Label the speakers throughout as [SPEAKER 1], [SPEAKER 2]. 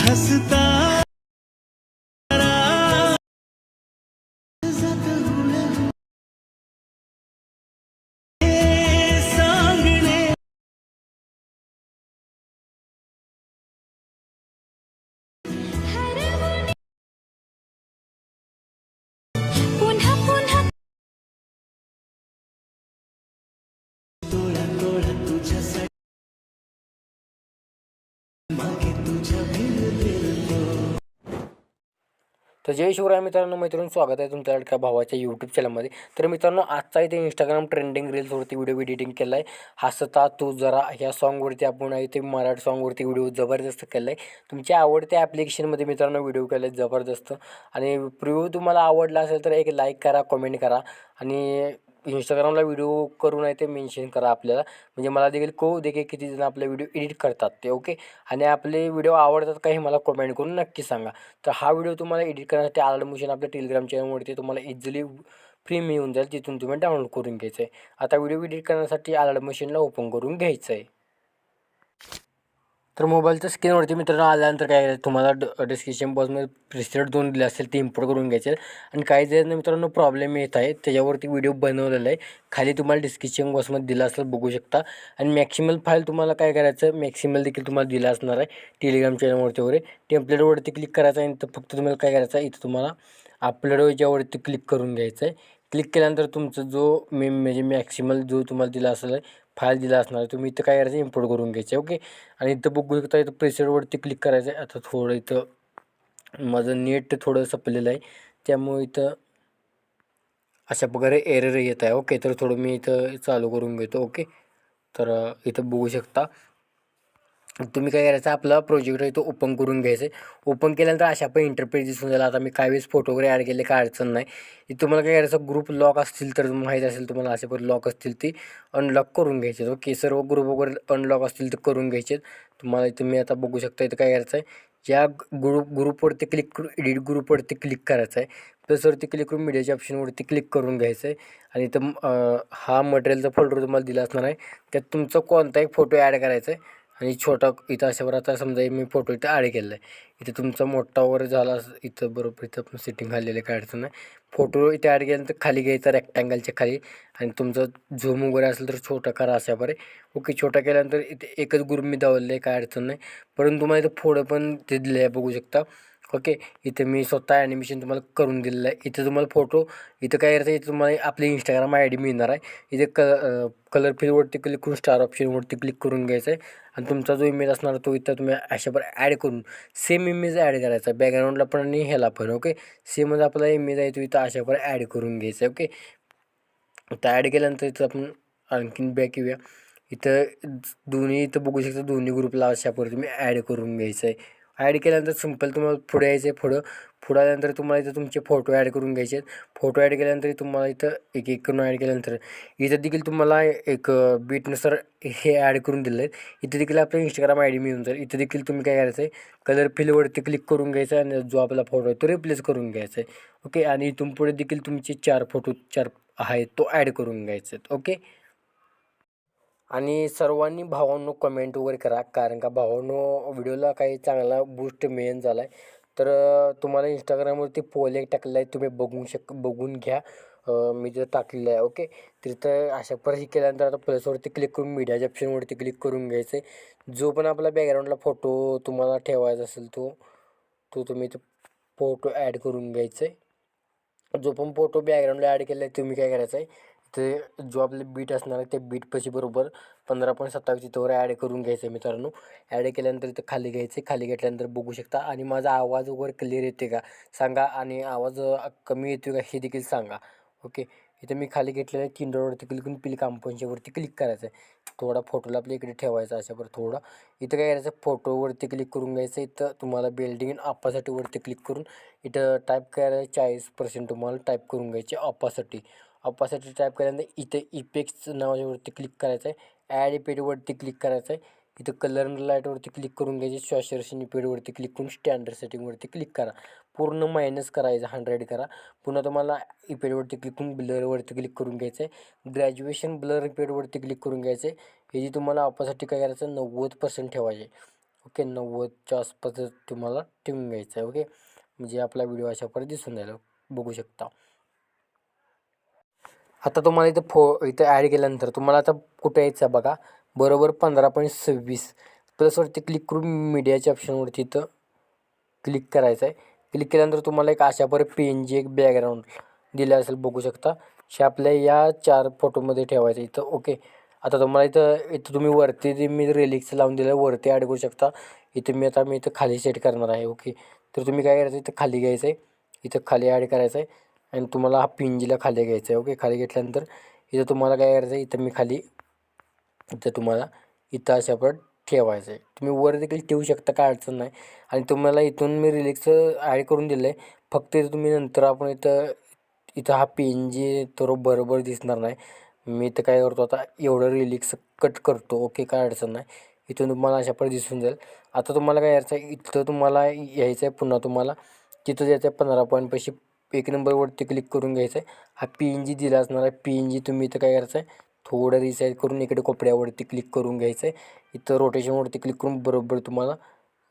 [SPEAKER 1] हसता सांगणे
[SPEAKER 2] पुन्हा पुन्हा
[SPEAKER 1] डोळ्या डोळ्यात तुझ्यासाठी मागे तुझ्या भिरतो.
[SPEAKER 3] तर जय शिवराय मित्रांनो, स्वागत आहे तुमच्या लाडक्या भावाच्या यूट्यूब चॅनलमध्ये. तर मित्रांनो, आजचा इथे इंस्टाग्राम ट्रेंडिंग रील्सवरती व्हिडिओ एडिटिंग केला आहे. हसता तू जरा ह्या सॉन्गवरती आपण इथे मराठी सॉन्गवरती व्हिडिओ जबरदस्त केला आहे. तुमच्या आवडत्या ॲप्लिकेशनमध्ये मित्रांनो व्हिडिओ केला आहे जबरदस्त. आणि प्रिव्ह्यू तुम्हाला आवडला असेल तर एक लाईक करा, कमेंट करा आणि इंस्टाग्रामला व्हिडिओ करून आहे ते मेन्शन करा आपल्याला, म्हणजे मला देखील कळू दे की किती जण आपले व्हिडिओ एडिट करतात ते. ओके. आणि आपले व्हिडिओ आवडतात का हे मला कमेंट करून नक्की सांगा. तर हा व्हिडिओ तुम्हाला एडिट करण्यासाठी ॲडमिशन आपल्या टेलिग्राम चॅनलवरती तुम्हाला इझिली फ्री मिळून जाईल, तिथून तुम्ही डाउनलोड करून घ्यायचं आहे. आता व्हिडिओ एडिट करण्यासाठी ॲडमिशनला ओपन करून घ्यायचं आहे. तर मोबाईलच्या स्क्रीनवरती मित्रांनो आल्यानंतर काय करायचं, तुम्हाला डिस्क्रिप्शन बॉक्समध्ये प्रिसेट 2 दिले असेल ते इम्पोर्ट करून घ्यायचे. आणि काही जण मित्रांनो प्रॉब्लेम येत आहे, त्याच्यावरती व्हिडिओ बनवलेला आहे. खाली तुम्हाला डिस्क्रिप्शन बॉक्समध्ये दिला असेल, बघू शकता. आणि मॅक्सिमल फाईल तुम्हाला काय करायचं, मॅक्सिमल देखील तुम्हाला दिला असणार आहे टेलिग्राम चॅनलवरती वगैरे. टेम्पलेटवरती क्लिक करायचं आहे. तर फक्त तुम्हाला काय करायचं आहे, इथं तुम्हाला अपलोड याच्यावरती क्लिक करून घ्यायचं आहे. क्लिक केल्यानंतर तुमचं जो म्हणजे मॅक्सिमल जो तुम्हाला दिला असेल फाईल दिला असणार आहे, तुम्ही इथं काय करायचं, इम्पोर्ट करून घ्यायचं. ओके. आणि इथं बघू शकता, इथं प्रेशरवरती क्लिक करायचं आहे. आता थोडं इथं माझं नेट थोडं संपलेलं आहे, त्यामुळे इथं अशा प्रकारे एरर येत आहे. ओके. तर थोडं मी इथं चालू करून घेतो. ओके. तर इथं बघू शकता, तुम्ही काय करायचं, आपला प्रोजेक्ट आहे तो ओपन करून घ्यायचं आहे. ओपन केल्यानंतर अशा पण इंटरफेस दिसून जाईल. आता मी काही वेळेस फोटो वगैरे ॲड केले, काय अडचण नाही. इथं तुम्हाला काय करायचं, ग्रुप लॉक असतील तर माहीत असेल तुम्हाला, असे पण लॉक असतील ते अनलॉक करून घ्यायचे. ओके. सर्व ग्रुप वगैरे अनलॉक असतील तर करून घ्यायचे. तुम्हाला इथं मी आता बघू शकता, इथं काय करायचं आहे, या ग्रुपवरती क्लिक करून एडिट ग्रुपवरती क्लिक करायचं आहे. प्लसवरती क्लिक करून मीडियाच्या ऑप्शनवरती क्लिक करून घ्यायचं आहे. आणि इथं हा मटेरियलचा फोल्डर तुम्हाला दिला असणार आहे, त्यात तुमचा कोणताही फोटो ॲड करायचा आहे. आणि छोटा इथं अशा आता समजा मी फोटो इथं ॲड केला आहे, इथं तुमचा मोठा वगैरे झाला इथं बरोबर, इथं पण सेटिंग झालेलं काय अडचण नाही. फोटो इथे ॲड केल्यानंतर खाली घ्यायचा रेक्टँगलच्या खाली, आणि तुमचं झूम वगैरे असेल तर छोटा करा अशा बरे. ओके. छोटा केल्यानंतर इथे एकच ग्रुप मी दावलेलं आहे, काय अडचण नाही. परंतु तुम्हाला इथं फोटो पण ते दिले आहे, बघू शकता. ओके. इथे मी स्वतः ॲनिमेशन तुम्हाला करून दिलेलं आहे. इथं तुम्हाला फोटो इथं काय करायचं, इथं तुम्हाला आपली इंस्टाग्राम ID मिळणार आहे. इथे कलर फिलवरती क्लिक करून स्टार ऑप्शनवरती क्लिक करून घ्यायचं आहे. आणि तुमचा जो इमेज असणार तो इथं तुम्ही अशावर ॲड करून सेम इमेज ॲड करायचा, बॅकग्राऊंडला पण आणि ह्याला पण. ओके. सेमच आपला इमेज आहे तो इथं अशावर ॲड करून घ्यायचा आहे. ओके. इथं ॲड केल्यानंतर इथं आपण आणखीन बॅक येऊया. इथं दोन्ही इथं बघू शकता, दोन्ही ग्रुपला अशावर तुम्ही ॲड करून घ्यायचं आहे. ॲड केल्यानंतर सिंपल तुम्हाला पुढे यायचं आहे. पुढे आल्यानंतर तुम्हाला इथं तुमचे फोटो ॲड करून घ्यायचे आहेत. फोटो ॲड केल्यानंतर तुम्हाला इथं एक एक करून ॲड केल्यानंतर इथं देखील तुम्हाला एक बीटनुसार हे ॲड करून दिलं आहे. इथे देखील आपलं इंस्टाग्राम ID मिळून जाईल. इथे देखील तुम्ही काय करायचं आहे, कलर फिलवरती क्लिक करून घ्यायचं आहे आणि जो आपला फोटो आहे तो रिप्लेस करून घ्यायचा आहे. ओके. आणि इथून पुढे देखील तुमचे 4 फोटो आहेत तो ॲड करून घ्यायचा आहेत. ओके. आणि सर्वांनी भावांनो कमेंट वगैरे करा, कारण का भावांनो व्हिडिओला काही चांगला बूस्ट मिळून झाला आहे. तर तुम्हाला इंस्टाग्रामवरती पोल एक टाकलेला आहे, तुम्ही बघून घ्या. मी तिथं टाकलेलं आहे. ओके. तिथं अशा परिस्थिती केल्यानंतर आता प्लसवरती क्लिक करून मीडियाच्या ऑप्शनवरती क्लिक करून घ्यायचं आहे. जो पण आपला बॅकग्राऊंडला फोटो तुम्हाला ठेवायचा असेल तो तो तुम्ही इथं फोटो ॲड करून घ्यायचा आहे. जो पण फोटो बॅकग्राऊंडला ॲड केला आहे तुम्ही काय करायचं आहे, ते जो आपले बीट असणार आहे त्या बीटपाशी बरोबर 15.27 तिथवर ॲड करून घ्यायचं आहे मित्रांनो. ॲड केल्यानंतर इथं खाली घ्यायचं, खाली घेतल्यानंतर बघू शकता. आणि माझा आवाज वगैरे क्लिअर येते का सांगा, आणि आवाज कमी येतो का हे देखील सांगा. ओके. इथं मी खाली घेतलेलं आहे, 3 डॉटवरती क्लिक करून पिल कंपोजवरती क्लिक करायचं आहे. थोडा फोटोला आपल्या इकडे ठेवायचा अशावर थोडा. इथं काय करायचं, फोटोवरती क्लिक करून घ्यायचं. इथं तुम्हाला बिल्डिंग इन ऑपासिटीवरती क्लिक करून इथं टाईप करायचं 40% तुम्हाला टाईप करून घ्यायचे ऑपासिटी. ऑपासिटी टाईप केल्यानंतर इथे इफेक्ट्स नावाच्यावरती क्लिक करायचं आहे. ॲड इफेक्टवरती क्लिक करायचं आहे. इथं कलर लाईटवरती क्लिक करून घ्यायचे. सॅच्युरेशन इफेक्टवरती क्लिक करून स्टँडर्ड सेटिंगवरती क्लिक करा. पूर्ण मायनस करायचं, 100 करा. पुन्हा तुम्हाला इफेक्टवरती क्लिक करून ब्लरवरती क्लिक करून घ्यायचं आहे. ग्रॅज्युएशन ब्लर इफेक्टवरती क्लिक करून घ्यायचं आहे. हे जी तुम्हाला ऑपासिटी काय करायचं, 90% ठेवायचे. ओके 90च्या आसपास तुम्हाला ठेवून घ्यायचं आहे. ओके म्हणजे आपला व्हिडिओ अशा प्रकारे दिसून जाईल, बघू शकता. आता तुम्हाला इथं ॲड केल्यानंतर तुम्हाला आता कुठं यायचं बघा, बरोबर 15.26 प्लसवरती क्लिक करून मीडियाच्या ऑप्शनवरती इथं क्लिक करायचं आहे. क्लिक केल्यानंतर तुम्हाला एक अशा प्रकारे PNG एक बॅकग्राऊंड दिलं असेल, बघू शकता. हे आपल्या या 4 फोटोमध्ये ठेवायचं इथं. ओके आता तुम्हाला इथं तुम्ही वरती मी रिलिक्स लावून दिलं वरती ॲड करू शकता. मी इथं खाली सेट करणार आहे. ओके तर तुम्ही काय करायचं, इथं खाली घ्यायचं आहे, इथं खाली ॲड करायचं आहे आणि तुम्हाला हा PNGला खाली घ्यायचं आहे. ओके खाली घेतल्यानंतर इथं तुम्हाला काय करायचं आहे, इथं तुम्हाला इथं अशा प्रकारे ठेवायचं आहे. तुम्ही वर देखील ठेवू शकता, काय अडचण नाही. आणि तुम्हाला इथून मी रिलिक्स ॲड करून दिलं आहे. फक्त इथं तुम्ही नंतर आपण इथं हा PNG तर बरोबर दिसणार नाही. मी इथं काय करतो, आता एवढं रिलिक्स कट करतो. ओके काय अडचण नाही. इथून तुम्हाला अशा प्रकारे दिसून जाईल. आता तुम्हाला काय करायचं आहे, इथं तुम्हाला यायचं आहे, पुन्हा तुम्हाला तिथं जायचं आहे 15 पॉईंटपाशी 1 नंबरवरती क्लिक करून घ्यायचं आहे. हा PNG दिला असणार आहे. PNG तुम्ही इथं काय करायचं आहे, थोडं रिसाईज करून इकडे कोपऱ्यावरती क्लिक करून घ्यायचं आहे. इथं रोटेशनवरती क्लिक करून बरोबर तुम्हाला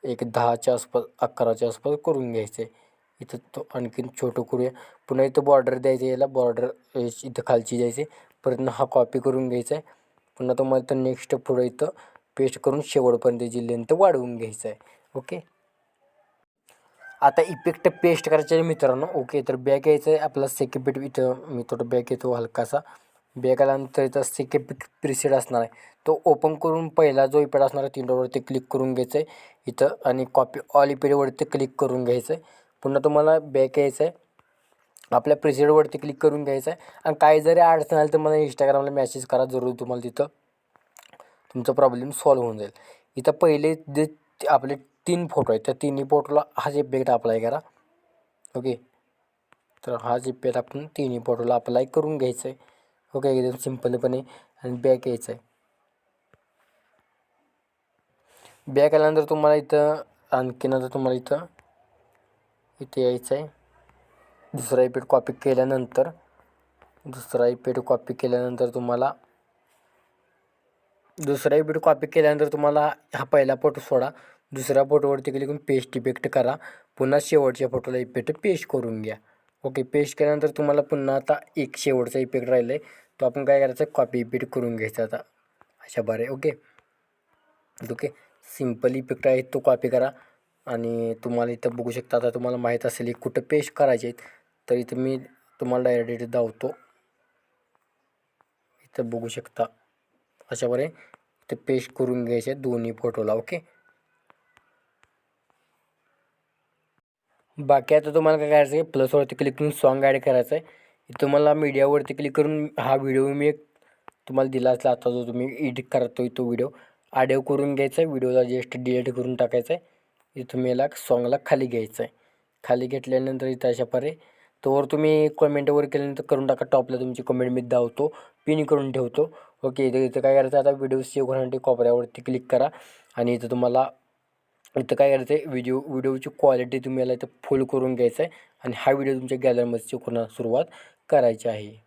[SPEAKER 3] एक 10च्या आसपास 11च्या आसपास करून घ्यायचं आहे. इथं तो आणखीन छोटं करूया. पुन्हा इथं बॉर्डर द्यायचं, याला बॉर्डर इथं खालची द्यायची. परत हा कॉपी करून घ्यायचा आहे. पुन्हा तुम्हाला इथं नेक्स्ट पुढं इथं पेस्ट करून शेवटपर्यंत जी लेंथ वाढवून घ्यायचं आहे. ओके आता इफेक्ट पेस्ट करायचे आहे मित्रांनो. ओके तर बॅक यायचं आहे आपला सेकंड इथं मी थोडं बॅक येतो हलकासा. बॅक आल्यानंतर इथं सेकंड प्रिसेट असणार आहे, तो ओपन करून पहिला जो इफेक्ट असणार आहे 3 डॉटवरती क्लिक करून घ्यायचं आहे इथं आणि कॉपी ऑल इफेक्टवरती क्लिक करून घ्यायचं आहे. पुन्हा तुम्हाला बॅक यायचं आहे, आपल्या प्रिसेटवरती क्लिक करून घ्यायचं आहे. आणि काही जरी अडचण आली तर मला इंस्टाग्रामला मेसेज करा, जरूर तुम्हाला तिथं तुमचा प्रॉब्लेम सॉल्व्ह होऊन जाईल. इथं पहिले जे आपले 3 फोटो आहेत त्या तिन्ही फोटोला हाच इफेक्ट अप्लाय करा. ओके तर हाच इफेक्ट आपण तिन्ही फोटोला अप्लाय करून घ्यायचं आहे. ओके एकदम सिम्पलपणे आणि बॅक यायचं आहे. बॅक आल्यानंतर तुम्हाला इथं आणखीन आता तुम्हाला इथे यायचं आहे. दुसरा इफेक्ट कॉपी केल्यानंतर तुम्हाला हा पहिला फोटो सोडा, दुसऱ्या फोटोवरती क्लिक करून पेस्ट इफेक्ट करा. पुन्हा शेवटच्या फोटोला इफेक्ट पेस्ट करून घ्या. ओके पेस्ट केल्यानंतर तुम्हाला पुन्हा आता एक शेवटचा इफेक्ट राहिला आहे, तो आपण काय करायचं, कॉपी इफेक्ट करून घ्यायचा आता अशा बारे. ओके सिम्पल इफेक्ट आहे, तो कॉपी करा. आणि तुम्हाला इथं बघू शकता, आता तुम्हाला माहीत असेल कुठं पेस्ट करायचे आहेत, तर इथं मी तुम्हाला डायरेक्ट इथे धावतो. इथं बघू शकता अशा बरे इथं पेस्ट करून घ्यायचे दोन्ही फोटोला. ओके बाकी आता तुम्हाला काय करायचं आहे, प्लसवरती क्लिक करून सॉन्ग ॲड करायचं आहे. इथं तुम्हाला मीडियावरती क्लिक करून हा व्हिडिओ मी एक तुम्हाला दिला असला आता जो तुम्ही एडिट करतोय तो व्हिडिओ ऑडिओ करून घ्यायचा आहे, व्हिडिओला जस्ट डिलीट करून टाकायचं आहे. इथं मी याला सॉन्गला खाली घ्यायचं आहे. खाली घेतल्यानंतर इथं अशा प्रकारे तोवर तुम्ही कमेंटवर केल्यानंतर करून टाका, टॉपला तुमची कमेंट मी धावतो, पिन करून ठेवतो. ओके इथं काय करायचं, आता व्हिडिओ सेव्ह करण्यासाठी कोपऱ्यावरती क्लिक करा आणि इथं तुम्हाला इथं काय करायचं आहे, व्हिडिओची क्वालिटी तुम्ही याला इथं फुल करून घ्यायचं आहे आणि हा व्हिडिओ तुमच्या गॅलरीमध्ये सेव्ह करण्यास सुरुवात करायची आहे.